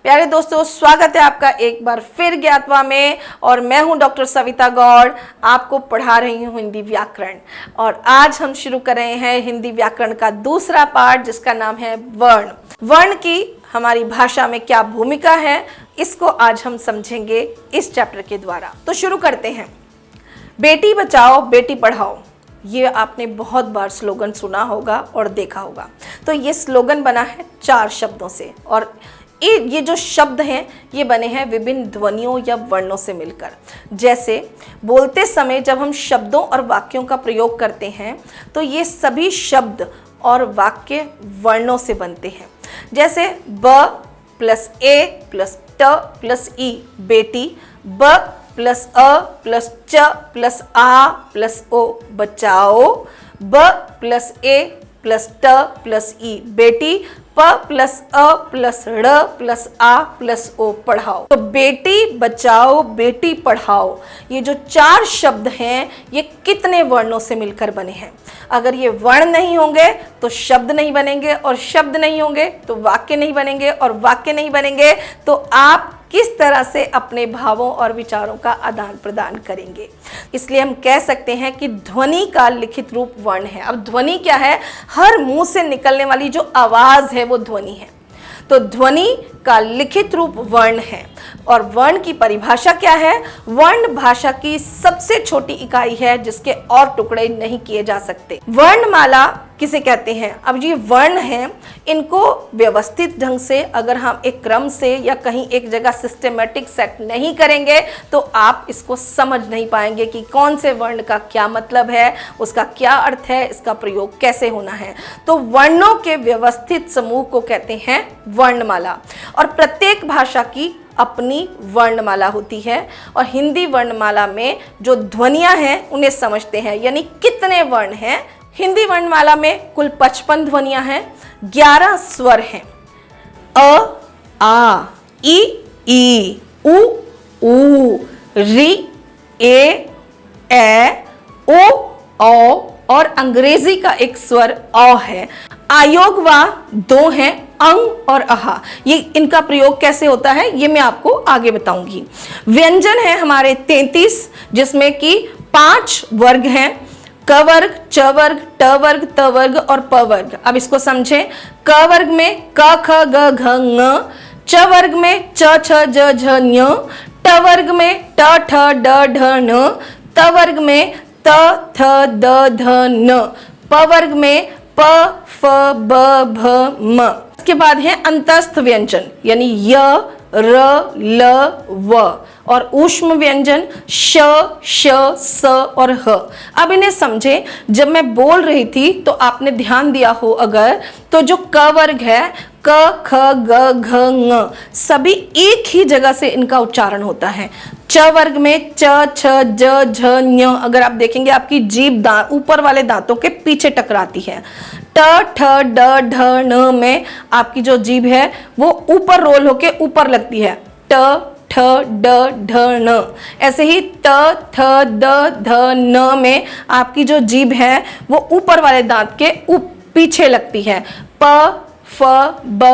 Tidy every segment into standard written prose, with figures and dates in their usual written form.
प्यारे दोस्तों, स्वागत है आपका एक बार फिर ज्ञातवा में। और मैं हूं डॉक्टर सविता गौड़, आपको पढ़ा रही हूं हिंदी व्याकरण। और आज हम शुरू कर रहे हैं हिंदी व्याकरण का दूसरा पार्ट, जिसका नाम है वर्ण। वर्ण की हमारी भाषा में क्या भूमिका है, इसको आज हम समझेंगे इस चैप्टर के द्वारा। तो शुरू करते हैं। बेटी बचाओ बेटी पढ़ाओ, ये आपने बहुत बार स्लोगन सुना होगा और देखा होगा। तो ये स्लोगन बना है 4 शब्दों से, और ये जो शब्द हैं ये बने हैं विभिन्न ध्वनियों या वर्णों से मिलकर। जैसे बोलते समय जब हम शब्दों और वाक्यों का प्रयोग करते हैं तो ये सभी शब्द और वाक्य वर्णों से बनते हैं। जैसे ब प्लस ए प्लस ट प्लस ई बेटी, ब प्लस अ प्लस च प्लस आ प्लस ओ बचाओ, ब प्लस ए प्लस ट प्लस ई बेटी, प प्लस अ प्लस ड़ प्लस आ प्लस ओ पढ़ाओ। तो बेटी बचाओ बेटी पढ़ाओ, ये जो 4 शब्द हैं ये कितने वर्णों से मिलकर बने हैं। अगर ये वर्ण नहीं होंगे तो शब्द नहीं बनेंगे, और शब्द नहीं होंगे तो वाक्य नहीं बनेंगे, और वाक्य नहीं बनेंगे तो आप किस तरह से अपने भावों और विचारों का आदान प्रदान करेंगे। इसलिए हम कह सकते हैं कि ध्वनि का लिखित रूप वर्ण है। अब ध्वनि क्या है? हर मुंह से निकलने वाली जो आवाज है वो ध्वनि है। तो ध्वनि का लिखित रूप वर्ण है। और वर्ण की परिभाषा क्या है? वर्ण भाषा की सबसे छोटी इकाई है जिसके और टुकड़े नहीं किए जा सकते। वर्णमाला किसे कहते हैं? अब ये वर्ण हैं, इनको व्यवस्थित ढंग से अगर हम एक क्रम से या कहीं एक जगह सिस्टमेटिक सेट नहीं करेंगे तो आप इसको समझ नहीं पाएंगे कि कौन से वर्ण का क्या मतलब है, उसका क्या अर्थ है, इसका प्रयोग कैसे होना है। तो वर्णों के व्यवस्थित समूह को कहते हैं वर्णमाला। और प्रत्येक भाषा की अपनी वर्णमाला होती है, और हिंदी वर्णमाला में जो ध्वनियां हैं उन्हें समझते हैं। यानी कितने वर्ण हैं? हिंदी वर्णमाला में कुल 55 ध्वनियां हैं, 11 स्वर हैं। अ, आ, ई, उ, री, ए, ओ, और अंग्रेजी का एक स्वर अ है। आयोगवा 2 हैं, अंग और अहा। ये इनका प्रयोग कैसे होता है ये मैं आपको आगे बताऊंगी। व्यंजन है हमारे 33, जिसमें कि 5 वर्ग हैं, क वर्ग, च वर्ग, ट वर्ग, त वर्ग और प वर्ग। अब इसको समझें। क वर्ग में क ख ग घ ङ, च वर्ग में च छ ज झ ञ, ट वर्ग में ट ठ ड ढ ण, त वर्ग में त थ द ध न, प वर्ग में प फ ब भ म। इसके बाद है अंतस्थ व्यंजन, यानी य, र, ल, व, और ऊष्म व्यंजन श, श, स और ह। अब इन्हें समझे। जब मैं बोल रही थी तो आपने ध्यान दिया हो अगर, तो जो क वर्ग है, क ख ग घ ङ, सभी एक ही जगह से इनका उच्चारण होता है। च वर्ग में च छ ज झ ञ, अगर आप देखेंगे आपकी जीभ ऊपर वाले दांतों के पीछे टकराती है। ट ठ ड ढ ण में आपकी जो जीभ है वो ऊपर रोल होके ऊपर लगती है। ट ठ ड ढ ण। ऐसे ही त थ द ध न में आपकी जो जीभ है वो ऊपर वाले दांत के पीछे लगती है। प फ ब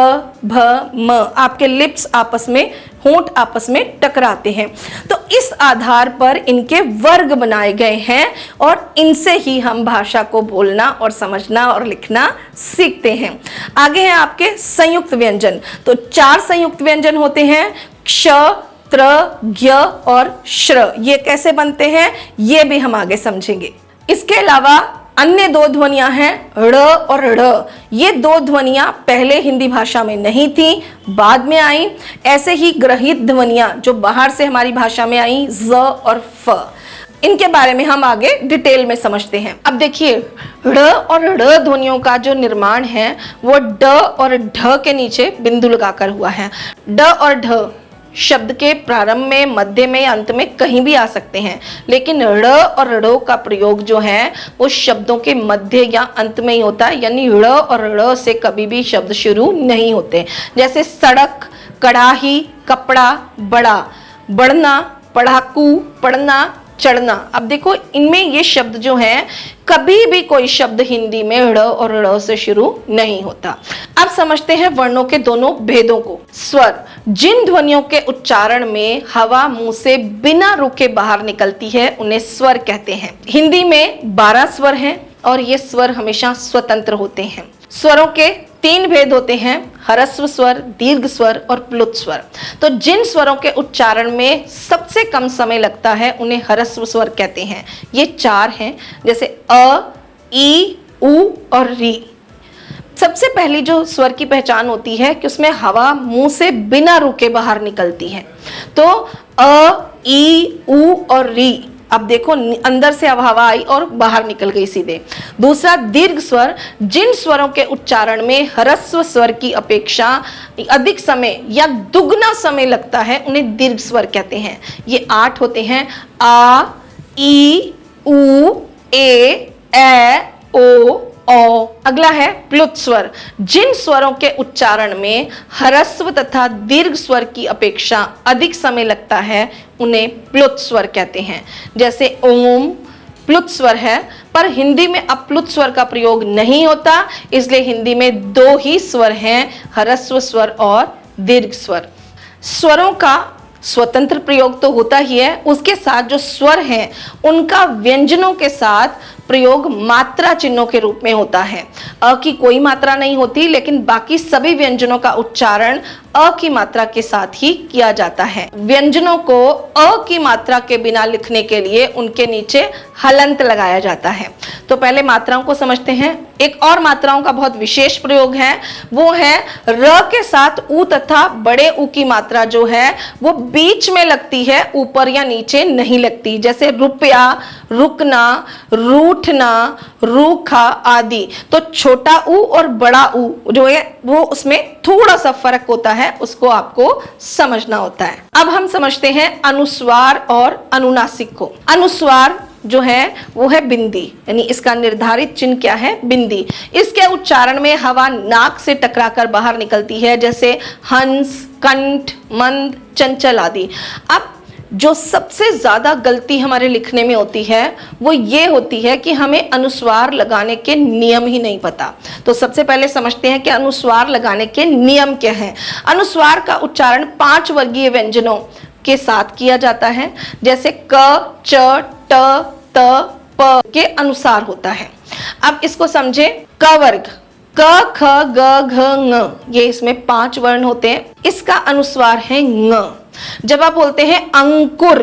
भ म, आपके लिप्स आपस में, होंठ आपस में टकराते हैं। तो इस आधार पर इनके वर्ग बनाए गए हैं, और इनसे ही हम भाषा को बोलना और समझना और लिखना सीखते हैं। आगे हैं आपके संयुक्त व्यंजन। तो 4 संयुक्त व्यंजन होते हैं, क्ष, त्र, ज्ञ और श्र। ये कैसे बनते हैं ये भी हम आगे समझेंगे। इसके अलावा अन्य 2 ध्वनियां हैं, ड़ और ढ़। ये 2 ध्वनियां पहले हिंदी भाषा में नहीं थी, बाद में आई। ऐसे ही ग्रहित ध्वनियां जो बाहर से हमारी भाषा में आई, ज और फ। इनके बारे में हम आगे डिटेल में समझते हैं। अब देखिए, ड़ और ढ़ ध्वनियों का जो निर्माण है वो ड और ढ के नीचे बिंदु लगाकर हुआ है। ड और ढ शब्द के प्रारंभ में, मध्य में, अंत में कहीं भी आ सकते हैं, लेकिन ड़ और ढ़ का प्रयोग जो है वो शब्दों के मध्य या अंत में ही होता है। यानी ड़ और ढ़ से कभी भी शब्द शुरू नहीं होते। जैसे सड़क, कड़ाही, कपड़ा, बड़ा, बढ़ना, पढ़ाकू, पढ़ना, चढ़ना। अब देखो इनमें ये शब्द जो हैं, कभी भी कोई शब्द हिंदी में ड़ और ड़ से शुरू नहीं होता। अब समझते हैं वर्णों के दोनों भेदों को। स्वर, जिन ध्वनियों के उच्चारण में हवा मुंह से बिना रुके बाहर निकलती है उन्हें स्वर कहते हैं। हिंदी में 12 स्वर हैं और ये स्वर हमेशा स्वतंत्र होते हैं। स्वरों के 3 भेद होते हैं, ह्रस्व स्वर, दीर्घ स्वर और प्लुत स्वर। तो जिन स्वरों के उच्चारण में सबसे कम समय लगता है उन्हें ह्रस्व स्वर कहते हैं। ये 4 हैं, जैसे अ, ई, उ और री। सबसे पहली जो स्वर की पहचान होती है कि उसमें हवा मुंह से बिना रुके बाहर निकलती है। तो अ, ई, उ और री, अब देखो अंदर से अब हवा आई और बाहर निकल गई सीधे। दूसरा दीर्घ स्वर, जिन स्वरों के उच्चारण में ह्रस्व स्वर की अपेक्षा अधिक समय या दुगना समय लगता है उन्हें दीर्घ स्वर कहते हैं। ये 8 होते हैं, आ, ई, उ, ए, ओ, औ। अगला है प्लुत स्वर, जिन स्वरों के उच्चारण में ह्रस्व तथा दीर्घ स्वर की अपेक्षा अधिक समय लगता है उन्हें प्लुत स्वर कहते हैं। जैसे ओम प्लुत स्वर है, पर हिंदी में अप्लुत स्वर का प्रयोग नहीं होता, इसलिए हिंदी में 2 ही स्वर हैं, ह्रस्व स्वर और दीर्घ स्वर। स्वरों का स्वतंत्र प्रयोग तो होता ही है, उसके साथ जो स्वर हैं उनका व्यंजनों के साथ प्रयोग मात्रा चिन्हों के रूप में होता है। अ की कोई मात्रा नहीं होती, लेकिन बाकी सभी व्यंजनों का उच्चारण अ की मात्रा के साथ ही किया जाता है। व्यंजनों को अ की मात्रा के बिना लिखने के लिए उनके नीचे हलंत लगाया जाता है। तो पहले मात्राओं को समझते हैं। एक और मात्राओं का बहुत विशेष प्रयोग है, वो है र के साथ उ तथा बड़े उ की मात्रा जो है वो बीच में लगती है, ऊपर या नीचे नहीं लगती। जैसे रुपया, रुकना, रूठना, रूखा आदि। तो छोटा उ और बड़ा उ जो है वो उसमें थोड़ा सा फर्क होता है, उसको आपको समझना होता है। अब हम समझते हैं अनुस्वार और अनुनासिक को। अनुस्वार जो है वो है बिंदी, यानी इसका निर्धारित चिन्ह क्या है, बिंदी। इसके उच्चारण में हवा नाक से टकराकर बाहर निकलती है, जैसे हंस, कंठ, मंद, चंचल आदि। अब जो सबसे ज्यादा गलती हमारे लिखने में होती है वो ये होती है कि हमें अनुस्वार लगाने के नियम ही नहीं पता। तो सबसे पहले समझते हैं कि अनुस्वार लगाने के नियम क्या हैं। अनुस्वार का उच्चारण 5 वर्गीय व्यंजनों के साथ किया जाता है, जैसे क, च, ट, त, प के अनुसार होता है। अब इसको समझे। क वर्ग, क, ख, ग, घ, ङ, ये इसमें 5 वर्ण होते हैं। इसका अनुस्वार है ङ। जब आप बोलते हैं अंकुर,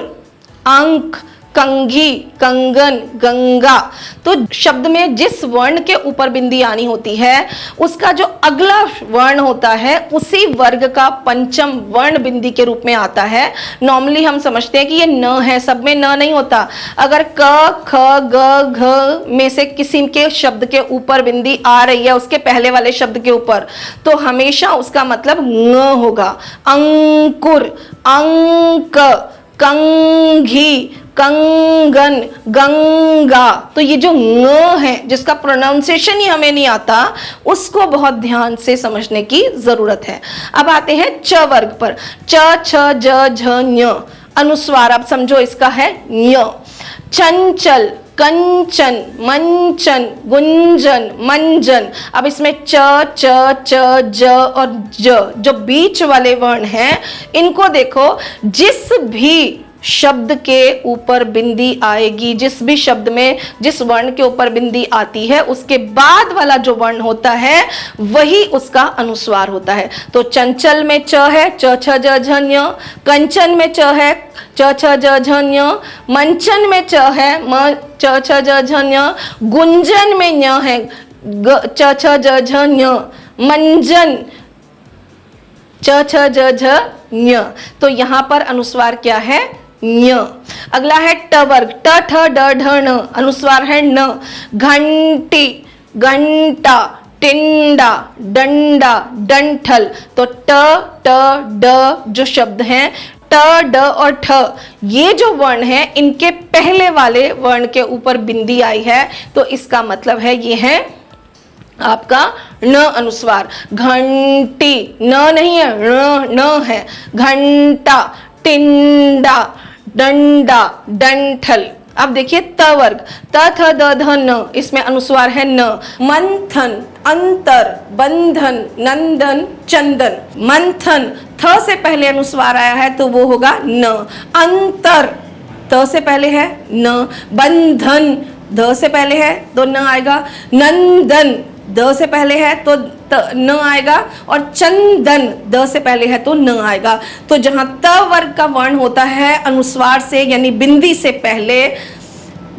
अंक, कंघी, कंगन, गंगा, तो शब्द में जिस वर्ण के ऊपर बिंदी आनी होती है उसका जो अगला वर्ण होता है उसी वर्ग का पंचम वर्ण बिंदी के रूप में आता है। नॉर्मली हम समझते हैं कि ये न है, सब में न नहीं होता। अगर क, ख, ग, घ में से किसी के शब्द के ऊपर बिंदी आ रही है उसके पहले वाले शब्द के ऊपर, तो हमेशा उसका मतलब न होगा। अंकुर, अंक, कंघी, कंगन, गंगा। तो ये जो ङ है जिसका प्रोनाउंसिएशन ही हमें नहीं आता, उसको बहुत ध्यान से समझने की जरूरत है। अब आते हैं च वर्ग पर। च, छ, ज, झ, ञ। अनुस्वार आप समझो इसका है ञ। चंचल, कंचन, मंचन, गुंजन, मंजन। अब इसमें च, च, च, ज और ज जो बीच वाले वर्ण हैं, इनको देखो, जिस भी शब्द के ऊपर बिंदी आएगी, जिस भी शब्द में जिस वर्ण के ऊपर बिंदी आती है उसके बाद वाला जो वर्ण होता है वही उसका अनुस्वार होता है। तो चंचल में च है, च, छ, ज, झ, ञ। कंचन में च है, च, छ, ज, झ, ञ। मंचन में च है, म, च, छ, ज, झ, ञ। गुंजन में ञ है, ग, च, छ, ज, झ, ञ। मंजन, च, छ, ज, झ, ञ। तो यहां पर अनुस्वार क्या है, ञ। अगला है ट वर्ग। ट, ठ, ड, ढ, ण। अनुस्वार है न। घंटी, घंटा, टिंडा, डंडा, डंठल। तो ट, ट, ड जो शब्द हैं, ट, ड और ठ, ये जो वर्ण है इनके पहले वाले वर्ण के ऊपर बिंदी आई है, तो इसका मतलब है ये है आपका न अनुस्वार। घंटी न नहीं है, न है। घंटा, टिंडा, डंडा, डंठल। अब देखिए त वर्ग, त थ द ध न, इसमें अनुस्वार है न। मंथन, अंतर, बंधन, नंदन, चंदन। मंथन, थ से पहले अनुस्वार आया है तो वो होगा न। अंतर, त से पहले है न। बंधन, ध से पहले है तो न आएगा। नंदन, द से पहले है तो न आएगा। और चंदन, द से पहले है तो न आएगा। तो जहां त वर्ग का वर्ण होता है अनुस्वार से यानी बिंदी से पहले,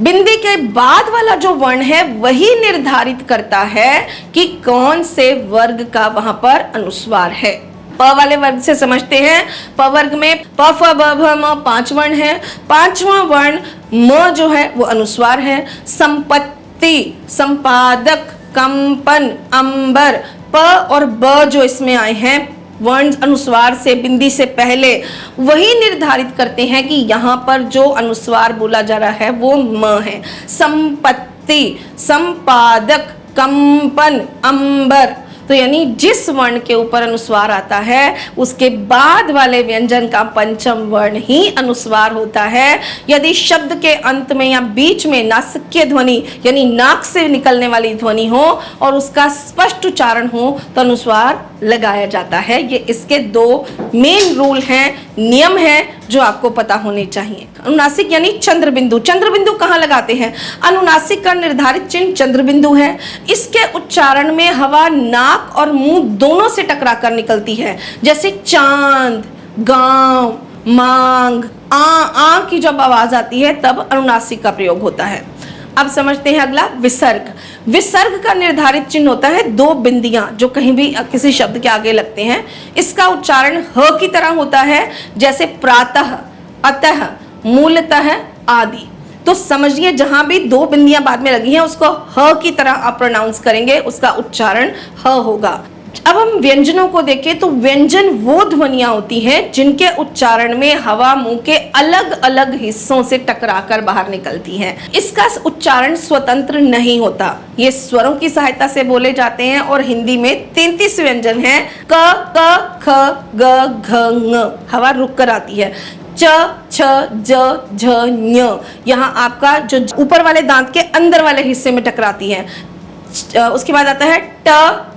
बिंदी के बाद वाला जो वर्ण है वही निर्धारित करता है कि कौन से वर्ग का वहां पर अनुस्वार है। प वाले वर्ग से समझते हैं। प वर्ग में प फ ब भ म 5 वर्ण है। 5वां वर्ण म जो है वो अनुस्वार है। संपत्ति, संपादक, कंपन, अंबर। प और ब जो इसमें आए हैं वर्ण अनुस्वार से बिंदी से पहले, वही निर्धारित करते हैं कि यहाँ पर जो अनुस्वार बोला जा रहा है वो म है। संपत्ति, संपादक, कंपन, अंबर। तो यानी जिस वर्ण के ऊपर अनुस्वार आता है उसके बाद वाले व्यंजन का पंचम वर्ण ही अनुस्वार होता है। यदि शब्द के अंत में या बीच में नासिक्य ध्वनि यानी नाक से निकलने वाली ध्वनि हो और उसका स्पष्ट उच्चारण हो तो अनुस्वार लगाया जाता है। ये इसके 2 मेन रूल हैं, नियम हैं जो आपको पता होने चाहिए। अनुनासिक यानी चंद्र बिंदु। चंद्र बिंदु कहाँ लगाते हैं? अनुनासिक का निर्धारित चिन्ह चंद्र बिंदु है। इसके उच्चारण में हवा नाक और मुंह दोनों से टकराकर निकलती है। जैसे चांद, गांव, मांग, आ की जब आवाज आती है तब अनुनासिक का प्रयोग होता है। अब समझते हैं अगला विसर्ग। विसर्ग का निर्धारित चिन्ह होता है 2 बिंदियां जो कहीं भी किसी शब्द के आगे लगते हैं। इसका उच्चारण ह की तरह होता है, जैसे प्रातः, अतः, मूलतः आदि। तो समझिए जहां भी 2 बिंदियां बाद में लगी हैं उसको ह की तरह आप प्रोनाउंस करेंगे, उसका उच्चारण ह होगा। अब हम व्यंजनों को देखें तो व्यंजन वो ध्वनियां होती हैं जिनके उच्चारण में हवा मुंह के अलग अलग हिस्सों से टकराकर बाहर निकलती है। इसका उच्चारण स्वतंत्र नहीं होता, ये स्वरों की सहायता से बोले जाते हैं। और हिंदी में 33 व्यंजन हैं। क, क, ख, ग, घ, ङ। हवा रुक कर आती है। च, छ, ज, झ, ञ। यहाँ आपका जो ऊपर वाले दांत के अंदर वाले हिस्से में टकराती है। उसके बाद आता है ट,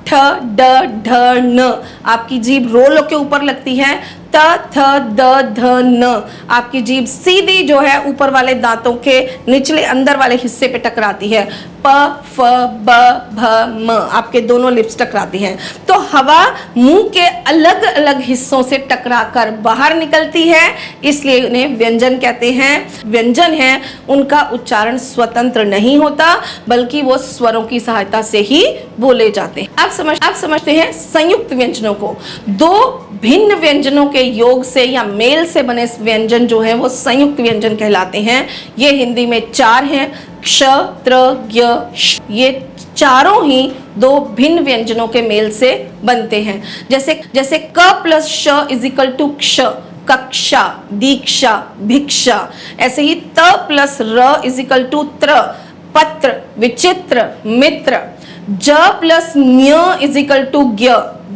ठ, ड, ढ, न। आपकी जीभ रोल के ऊपर लगती है। त, थ, द, ध, न। आपकी जीभ सीधी जो है ऊपर वाले दांतों के निचले अंदर वाले हिस्से पे टकराती है। प, फ, ब, भ, म। आपके दोनों लिप्स टकराती हैं। तो हवा मुंह के अलग अलग हिस्सों से टकराकर बाहर निकलती है, इसलिए उन्हें व्यंजन कहते हैं। व्यंजन है उनका उच्चारण स्वतंत्र नहीं होता बल्कि वो स्वरों की सहायता से ही बोले जाते हैं। आप समझते हैं संयुक्त व्यंजनों को। 2 भिन्न व्यंजनों के योग से या मेल से बने व्यंजन जो है वो संयुक्त व्यंजन कहलाते हैं। ये हिंदी में 4 हैं, क्ष, त्र, ज्ञ, श। ये चारों ही 2 भिन्न व्यंजनों के मेल से बनते हैं। जैसे क प्लस श इज इक्वल टू क्ष, कक्षा, दीक्षा, भिक्षा। ऐसे ही त प्लस र इज इक्वल टू त्र, पत्र, विचित्र, मित्र। ज प्लस न्य इज इक्वल टू ज्ञ,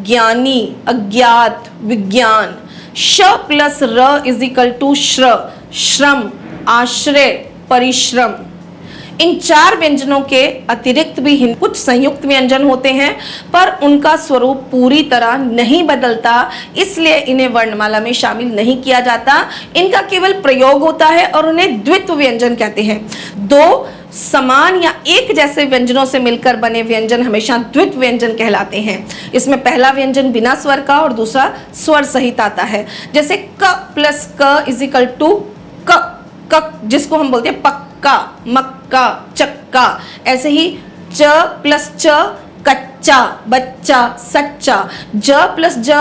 ज्ञानी, अज्ञात, विज्ञान। श प्लस र इज इक्वल टू श्र, श्रम, आश्रय, परिश्रम। इन 4 व्यंजनों के अतिरिक्त भी कुछ संयुक्त व्यंजन होते हैं पर उनका स्वरूप पूरी तरह नहीं बदलता, इसलिए इन्हें वर्णमाला में शामिल नहीं किया जाता। इनका केवल प्रयोग होता है और उन्हें द्वित्व व्यंजन कहते हैं। 2 समान या एक जैसे व्यंजनों से मिलकर बने व्यंजन हमेशा द्वित्व व्यंजन कहलाते हैं। इसमें पहला व्यंजन बिना स्वर का और दूसरा स्वर सहित आता है। जैसे क प्लस क इज इक्वल टू क, जिसको हम बोलते हैं पक्का, मक्का, चक्का। ऐसे ही च प्लस च कच्चा, बच्चा, सच्चा। ज प्लस ज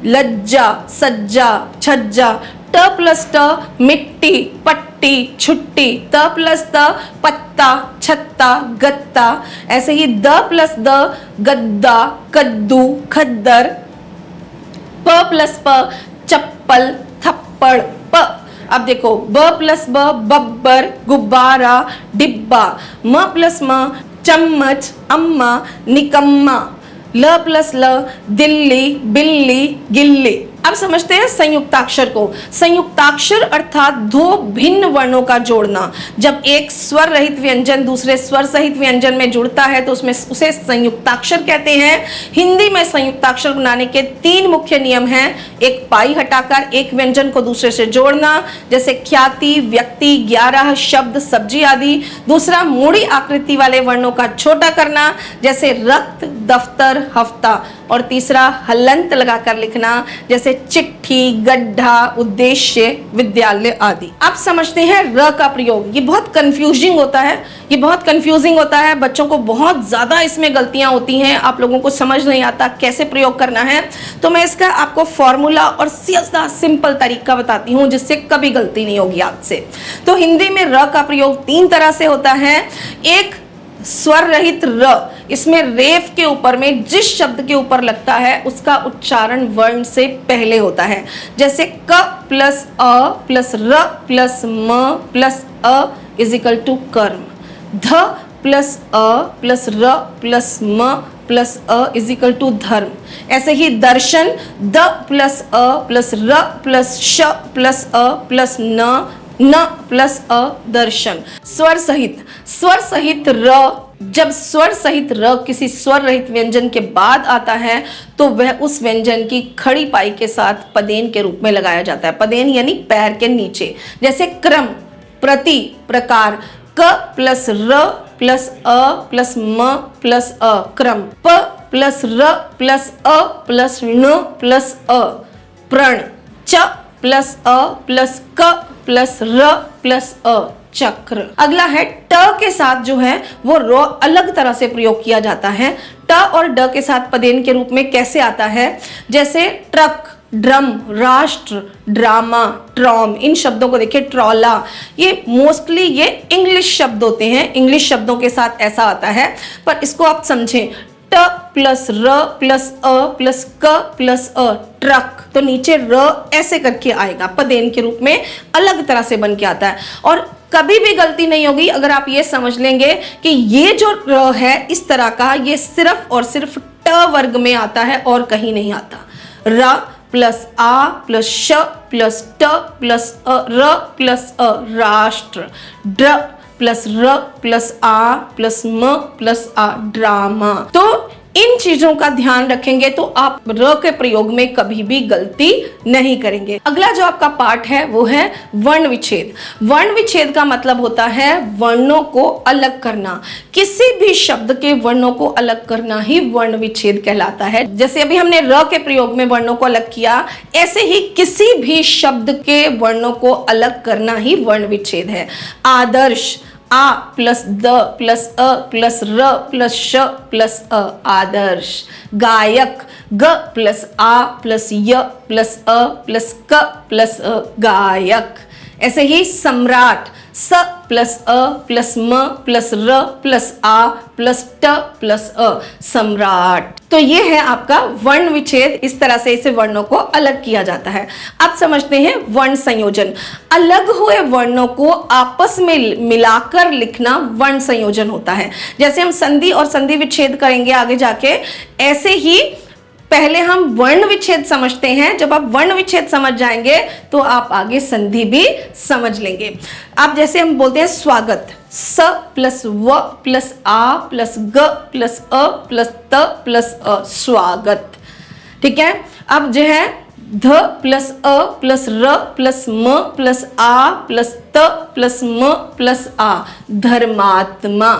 लज्जा, सज्जा, छज्जा। ट प्लस ट मिट्टी, पट्टी, छुट्टी। त प्लस त पत्ता, छत्ता, गत्ता। ऐसे ही द प्लस द गद्दा, कद्दू, खद्दर। प प्लस प चप्पल, थप्पड़, प। अब देखो ब प्लस ब बब्बर, गुब्बारा, डिब्बा। म प्लस म चम्मच, अम्मा, निकम्मा। ल प्लस ल दिल्ली, बिल्ली, गिल्ली। अब समझते हैं संयुक्ताक्षर को। संयुक्ताक्षर अर्थात दो भिन्न वर्णों का जोड़ना। जब एक स्वर रहित व्यंजन दूसरे स्वर सहित व्यंजन में जुड़ता है तो उसमें उसे संयुक्ताक्षर कहते हैं। हिंदी में संयुक्ताक्षर बनाने के 3 मुख्य नियम हैं। एक पाई हटाकर एक व्यंजन को दूसरे से जोड़ना, जैसे ख्याति, व्यक्ति, 11, शब्द, सब्जी आदि। दूसरा, मूड़ी आकृति वाले वर्णों का छोटा करना, जैसे रक्त, दफ्तर, हफ्ता। और तीसरा, हलंत लगाकर लिखना, जैसे चिट्ठी, गड्ढा, उद्देश्य, विद्यालय आदि। अब समझते हैं र का प्रयोग। ये बहुत कंफ्यूजिंग होता है, बच्चों को बहुत ज़्यादा इसमें गलतियां होती हैं, आप लोगों को समझ नहीं आता कैसे प्रयोग करना है। तो मैं इसका आपको फॉर्मूला और सीधा सिंपल तरीका बताती हूँ जिससे कभी गलती नहीं होगी आपसे। तो हिंदी में र का प्रयोग 3 तरह से होता है। एक, स्वर रहित र, इसमें रेफ के ऊपर में जिस शब्द के ऊपर लगता है उसका उच्चारण वर्ण से पहले होता है, जैसे क प्लस अ प्लस र प्लस म प्लस अ इज इक्वल टू कर्म। ध प्लस अ प्लस र प्लस म प्लस अ इज इक्वल टू धर्म। ऐसे ही दर्शन, द प्लस अ प्लस र प्लस श प्लस अ प्लस न प्लस अ दर्शन। स्वर सहित र, जब स्वर सहित र किसी स्वर रहित व्यंजन के बाद आता है तो वह उस व्यंजन की खड़ी पाई के साथ पदेन के रूप में लगाया जाता है। पदेन यानी पैर के नीचे, जैसे क्रम, प्रति, प्रकार। क प्लस र प्लस अ प्लस म प्लस अ क्रम। प प्लस र प्लस अ प्लस न प्लस अ प्रण। च प्लस अ प्लस क प्लस र प्लस अ चक्र। अगला है ट के साथ जो है वो रो अलग तरह से प्रयोग किया जाता है। ट और ड के साथ पदेन के रूप में कैसे आता है, जैसे ट्रक, ड्रम, राष्ट्र, ड्रामा, ट्रॉम। इन शब्दों को देखिए, ट्रॉला, ये मोस्टली ये इंग्लिश शब्द होते हैं, इंग्लिश शब्दों के साथ ऐसा आता है। पर इसको आप समझें, ट प्लस र प्लस अ प्लस क प्लस अ ट्रक, तो नीचे र ऐसे करके आएगा, पदेन के रूप में अलग तरह से बन के आता है। और कभी भी गलती नहीं होगी अगर आप ये समझ लेंगे कि ये जो र है इस तरह का, ये सिर्फ और सिर्फ ट वर्ग में आता है और कहीं नहीं आता। र प्लस आ प्लस श प्लस ट प्लस अ र प्लस अ राष्ट्र। ड्र प्लस र प्लस आ प्लस म प्लस आ ड्रामा। तो इन चीजों का ध्यान रखेंगे तो आप र के प्रयोग में कभी भी गलती नहीं करेंगे। अगला जो आपका पार्ट है वो है वर्ण विच्छेद। वर्ण विच्छेद का मतलब होता है वर्णों को अलग करना। किसी भी शब्द के वर्णों को अलग करना ही वर्ण विच्छेद कहलाता है। जैसे अभी हमने र के प्रयोग में वर्णों को अलग किया, ऐसे ही किसी भी शब्द के वर्णों को अलग करना ही वर्ण विच्छेद है। आदर्श, आ प्लस द प्लस अ प्लस र प्लस श प्लस अ आदर्श। गायक, ग प्लस आ प्लस य प्लस अ प्लस क प्लस अ गायक। ऐसे ही सम्राट, स प्लस अ प्लस म प्लस र प्लस आ प्लस ट प्लस अ सम्राट। तो ये है आपका वर्ण विच्छेद, इस तरह से इसे वर्णों को अलग किया जाता है। अब समझते हैं वर्ण संयोजन। अलग हुए वर्णों को आपस में मिलाकर लिखना वर्ण संयोजन होता है। जैसे हम संधि और संधि विच्छेद करेंगे आगे जाके, ऐसे ही पहले हम वर्ण विच्छेद समझते हैं। जब आप वर्ण विच्छेद समझ जाएंगे तो आप आगे संधि भी समझ लेंगे। अब जैसे हम बोलते हैं स्वागत, स प्लस व प्लस आ प्लस ग प्लस अ प्लस त प्लस अ स्वागत। ठीक है। अब जो है ध प्लस अ प्लस र प्लस म प्लस आ प्लस त प्लस म प्लस आ धर्मात्मा।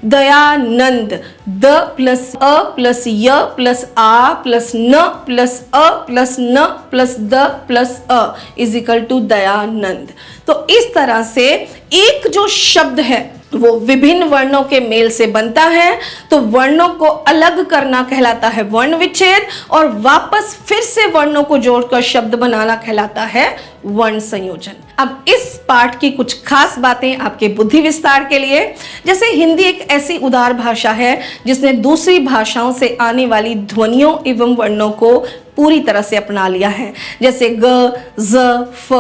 दयानंद, द प्लस अ प्लस य प्लस आ प्लस न प्लस अ प्लस न प्लस द प्लस अ इज इक्वल टू दयानंद। तो इस तरह से एक जो शब्द है वो विभिन्न वर्णों के मेल से बनता है, तो वर्णों को अलग करना कहलाता है वर्ण विच्छेद, और वापस फिर से वर्णों को जोड़कर शब्द बनाना कहलाता है वर्ण संयोजन। अब इस पाठ की कुछ खास बातें आपके बुद्धि विस्तार के लिए। जैसे हिंदी एक ऐसी उदार भाषा है जिसने दूसरी भाषाओं से आने वाली ध्वनियों एवं वर्णों को पूरी तरह से अपना लिया है। जैसे ग, ज, फ,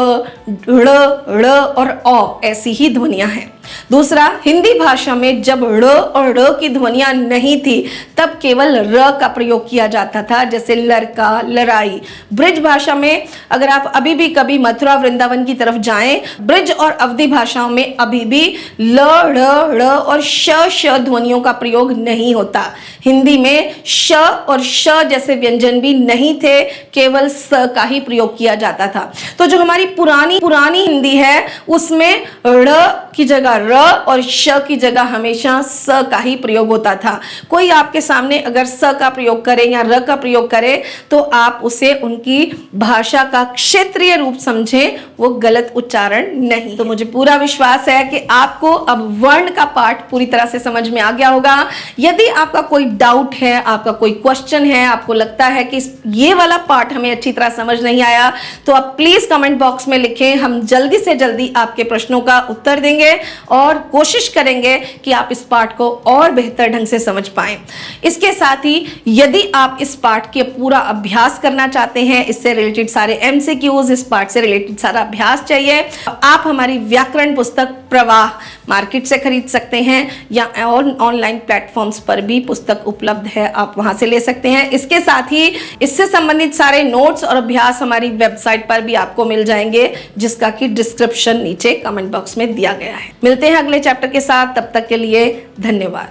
ड़, ड़ और औ ऐसी ही ध्वनियां हैं। दूसरा, हिंदी भाषा में जब ड़ और ड़ की ध्वनियां नहीं थी तब केवल र का प्रयोग किया जाता था, जैसे लड़का, लड़ाई। ब्रिज भाषा में अगर आप अभी भी कभी मथुरा वृंदावन की तरफ जाएं, ब्रिज और अवधी भाषाओं में अभी भी ल, ड़, ड़ और श ध्वनियों का प्रयोग नहीं होता। हिंदी में श और श जैसे व्यंजन भी नहीं थे, केवल स का ही प्रयोग किया जाता था। तो जो हमारी पुरानी हिंदी है उसमें ड़ की जगह र और श की जगह हमेशा स का ही प्रयोग होता था। कोई आपके सामने अगर स का प्रयोग करे या र का प्रयोग करे तो आप उसे उनकी भाषा का क्षेत्रीय रूप समझें, वो गलत उच्चारण नहीं। तो मुझे पूरा विश्वास है कि आपको अब वर्ण का पाठ पूरी तरह से समझ में आ गया होगा। यदि आपका कोई डाउट है, आपका कोई क्वेश्चन है, आपको लगता है कि ये वाला पार्ट हमें अच्छी तरह समझ नहीं आया, तो आप प्लीज कमेंट बॉक्स में लिखें। हम जल्दी से जल्दी आपके प्रश्नों का उत्तर देंगे और कोशिश करेंगे कि आप इस पाठ को और बेहतर ढंग से समझ पाएं। इसके साथ ही यदि आप इस पाठ के पूरा अभ्यास करना चाहते हैं, इससे रिलेटेड सारे एमसीक्यूज, इस पाठ से रिलेटेड सारा अभ्यास चाहिए, आप हमारी व्याकरण पुस्तक प्रवाह मार्केट से खरीद सकते हैं या और ऑनलाइन प्लेटफॉर्म्स पर भी पुस्तक उपलब्ध है, आप वहां से ले सकते हैं। इसके साथ ही इससे संबंधित सारे नोट्स और अभ्यास हमारी वेबसाइट पर भी आपको मिल जाएंगे, जिसका कि डिस्क्रिप्शन नीचे कमेंट बॉक्स में दिया गया है। मिलते हैं अगले चैप्टर के साथ, तब तक के लिए धन्यवाद।